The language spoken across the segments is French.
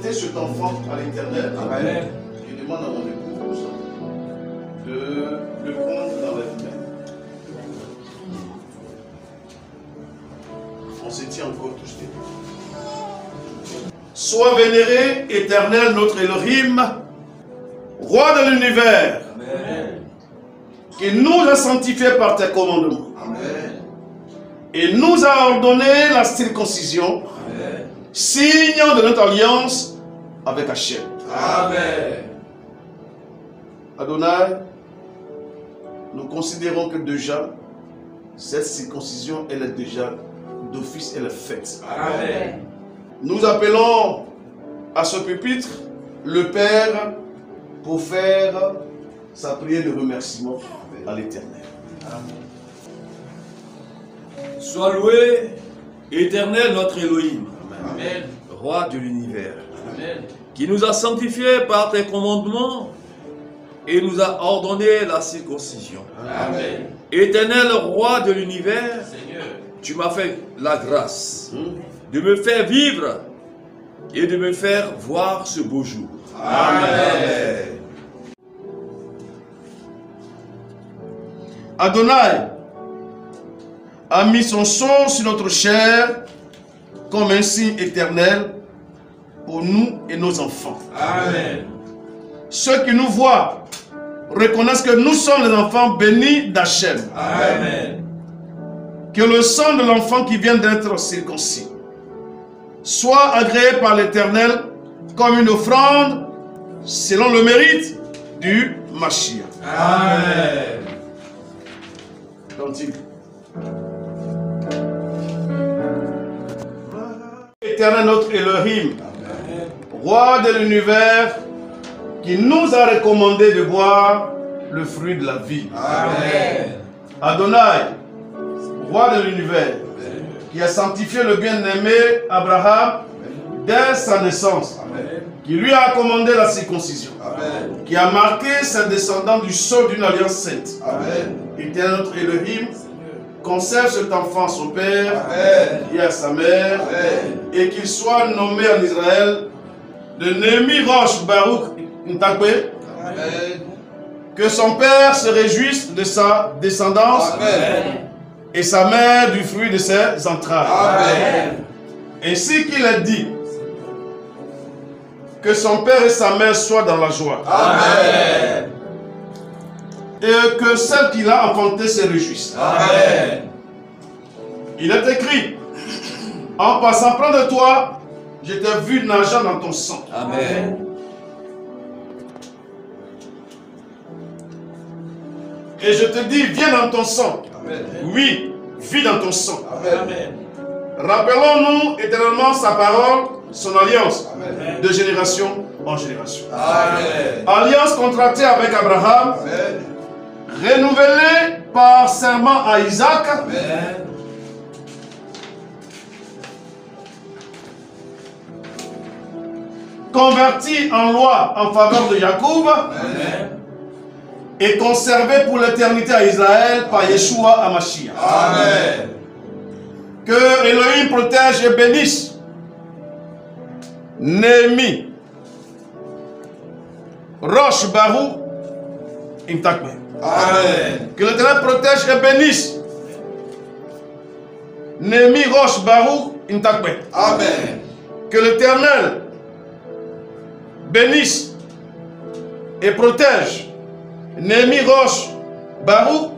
présenter cet enfant à l'Éternel. Amen. Je demande à mon épouse de le prendre dans les mains. On se tient encore tous les deux. Sois vénéré, Éternel, notre Elohim, Roi de l'univers, qui nous a sanctifiés par tes commandements. Amen. Et nous a ordonné la circoncision, Amen. signe de notre alliance avec Hachem. Amen. Adonai, nous considérons que déjà, cette circoncision, elle est déjà d'office, elle est faite. Amen. Nous appelons à ce pupitre le Père pour faire sa prière de remerciement à l'Éternel. Sois loué, Éternel notre Elohim, Amen. Roi de l'univers, Amen. qui nous a sanctifiés par tes commandements et nous a ordonné la circoncision. Amen. Éternel Roi de l'univers, Seigneur. tu m'as fait la grâce de me faire vivre et de me faire voir ce beau jour. Amen. Adonai a mis son sang sur notre chair comme un signe éternel pour nous et nos enfants. Amen. Ceux qui nous voient reconnaissent que nous sommes les enfants bénis d'Hachem. Amen. Que le sang de l'enfant qui vient d'être circoncis soit agréé par l'Éternel comme une offrande selon le mérite du Mashiach. Amen. Cantique. Éternel notre Elohim, Roi de l'univers, qui nous a recommandé de boire le fruit de la vie. Amen. Adonai, Roi de l'univers, qui a sanctifié le bien-aimé Abraham dès sa naissance, qui lui a commandé la circoncision, Amen. qui a marqué ses descendants du sceau d'une alliance sainte. Amen. Éternel notre Elohim, conserve cet enfant à son père Amen. et à sa mère, Amen. et qu'il soit nommé en Israël de Némi Roche Baruch Ntakwe, Amen. que son père se réjouisse de sa descendance Amen. et sa mère du fruit de ses entrailles. Amen. Ainsi qu'il a dit, que son père et sa mère soient dans la joie, Amen. et que celle qu'il a enfantée se réjouisse. Amen. Il est écrit, en passant près de toi, je t'ai vu nageant dans ton sang. Amen. Et je te dis, viens dans ton sang. Amen. Oui, vis dans ton sang. Amen. Rappelons-nous éternellement sa parole, son alliance, Amen. de génération en génération. Amen. Alliance contractée avec Abraham, Amen. renouvelée par serment à Isaac, Amen. convertie en loi en faveur de Jacob, Amen. et conservée pour l'éternité à Israël par Yeshua Hamashiach. Amen. Que Elohim protège et bénisse Némi, Roche Barou, Intakme. Amen. Que l'Éternel protège et bénisse Némi, Roche Barou, Intakme. Amen. Que l'Éternel bénisse et protège Némi, Roche Barou,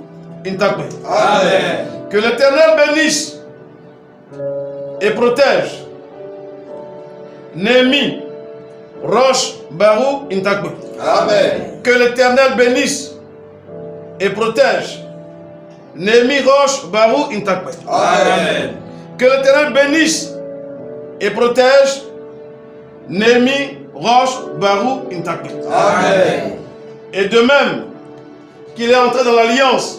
Intakme. Amen. Que l'Éternel bénisse et protège Némi, Roche, Barou, Intakbe. Amen. Que l'Éternel bénisse et protège Némi, Roche, Barou, Intakbe. Amen. Que l'Éternel bénisse et protège Némi, Roche, Barou, Intakbe. Amen. Et de même qu'il est entré dans l'alliance,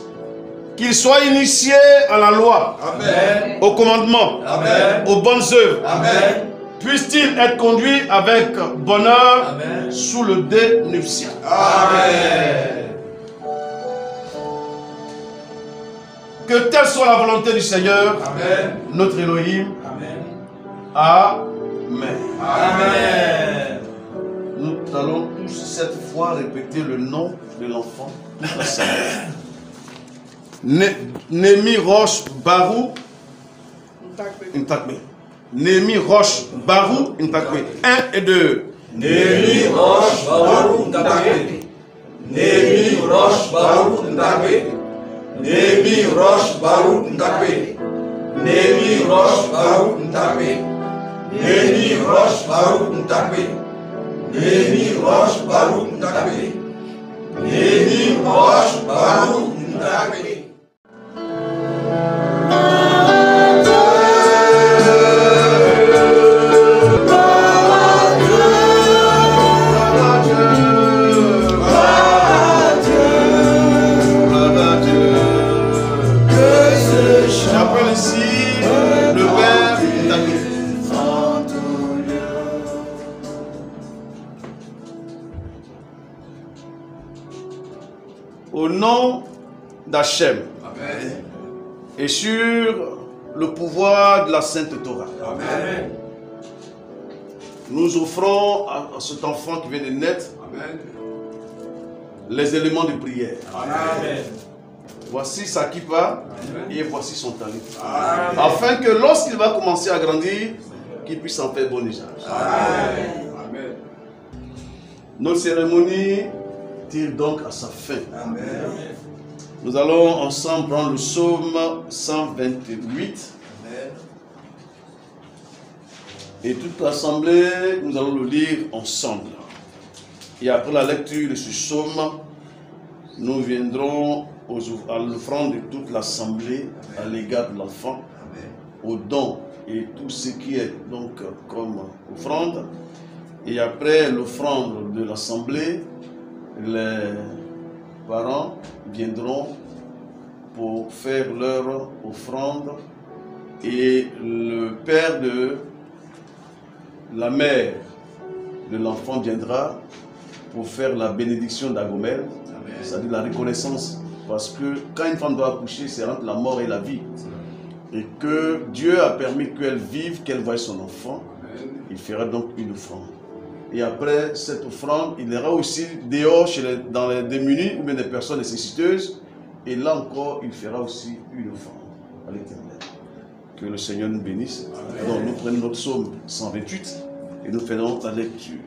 qu'il soit initié à la loi, Amen. au commandement, Amen. aux bonnes œuvres. Amen. Puisse-t-il être conduit avec bonheur Amen. sous le dé nuptial. Amen. Que telle soit la volonté du Seigneur, Amen. notre Elohim, Amen. Amen. Amen. Nous allons tous cette fois répéter le nom de l'enfant. Némi Roche Barou Ntakbe. Némi Roche Barou Ntakbe. 1 et 2. Némi Roche Barou Ntakbe. Némi Roche Barou Ntakbe. Némi Roche Barou Ntakbe. Némi Roche Barou Ntakbe. Némi Roche Barou Ntakbe. Némi Roche Barou Ntakbe. Némi Roche Barou Ntakbe. J'appelle ici le Père Ntakbe. Au nom d'Hachem et sur le pouvoir de la Sainte Torah, Amen. nous offrons à cet enfant qui vient de naître les éléments de prière. Amen. Voici sa kippa et voici son talit. Afin que lorsqu'il va commencer à grandir, qu'il puisse en faire bon usage. Amen. Notre cérémonie tire donc à sa fin. Amen. Nous allons ensemble prendre le psaume 128. Et toute l'assemblée, nous allons le lire ensemble. Et après la lecture de ce psaume, nous viendrons à l'offrande de toute l'assemblée à l'égard de l'enfant, au don et tout ce qui est donc comme offrande. Et après l'offrande de l'assemblée, les parents viendront pour faire leur offrande et le père de la mère de l'enfant viendra pour faire la bénédiction d'Agomel, c'est-à-dire la reconnaissance, parce que quand une femme doit accoucher, c'est entre la mort et la vie, et que Dieu a permis qu'elle vive, qu'elle voie son enfant. Il fera donc une offrande. Et après cette offrande, il ira aussi dehors dans les démunis ou bien des personnes nécessiteuses. Et là encore, il fera aussi une offrande à l'Éternel. Que le Seigneur nous bénisse. Alors nous prenons notre psaume 128 et nous faisons la lecture.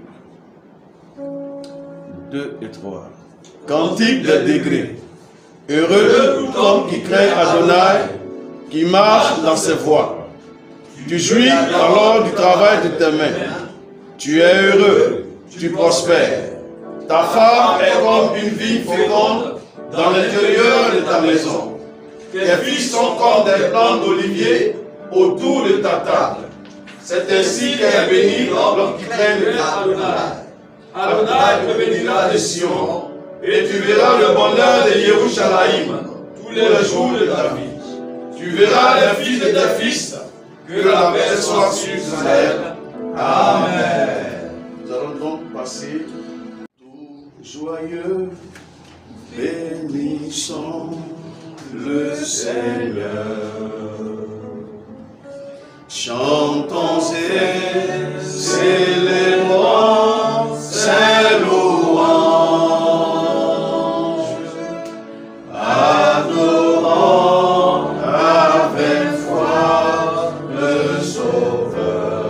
2 et 3. Cantique des degrés. Heureux tout homme qui craint Adonai, qui marche dans ses voies. Tu jouis alors du travail de tes mains. Tu es heureux, tu prospères. Ta femme est comme une vigne féconde dans l'intérieur de ta maison. Tes fils sont comme des plants d'olivier autour de ta table. C'est ainsi qu'elle est bénie l'homme qui craint Adonai. Adonai te bénira de Sion, et tu verras le bonheur de Yerushalayim tous les jours de ta vie. Tu verras les fils de tes fils, que la paix soit sur Israël. Amen. Nous allons donc passer tout joyeux, bénissons le Seigneur. Chantons et célébrons ses louanges, adorons avec foi le Sauveur.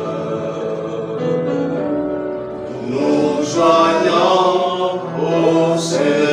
Nous joignons au Seigneur.